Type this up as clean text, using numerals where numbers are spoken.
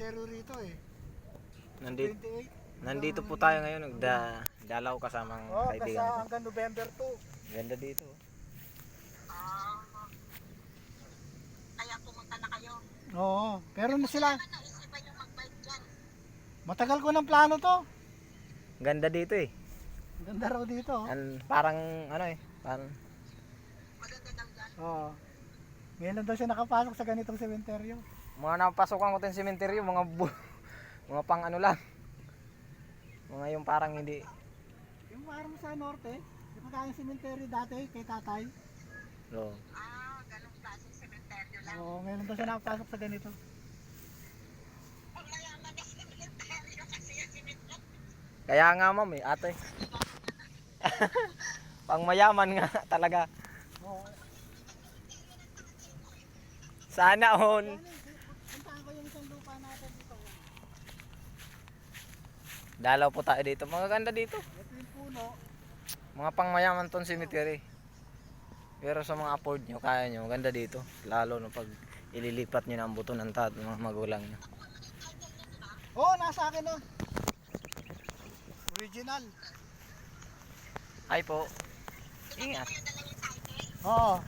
cemetery rito eh. Nandito, 28. nandito po tayo ngayon, nagdalaw kasamang Oh, kaibigan basta ko. hanggang November 2. Ganda dito. Kaya pumunta na kayo. Oo, pero na sila. Ano naisipan yung mag-bike dyan? Matagal ko ng plano to. Ganda dito eh. Ganda raw dito. Oh. Parang ano eh, parang Maganda daw dyan. Oo. Ngayon lang daw siya nakapasok sa ganitong sementeryo. mga napasokan ko tayong sementeryo, mga pang ano lang. Mga yung parang hindi. Yung parang sa norte, yung pagkain sementeryo dati kay tatay. No. Ganong klaseng sementeryo lang. Oo, ngayon lang daw siya nakapasok sa ganito. Pag mayaman na sementeryo kasi yung sementeryo. Kaya nga ma'am eh, ate. Pang mayaman nga talaga. Oo. Sana all. Puntahan ko yung isang lupa natin dito. Dalaw po tayo dito. Mga ganda dito. Ito yung puno. Mga pangmayaman tong cemetery. Pero sa mga afford nyo, kaya nyo, ganda dito. Lalo na pag ililipat nyo na ang buto ng mga magulang nyo. Oo, nasa akin na. Original. Ay po. Ingat. Oo.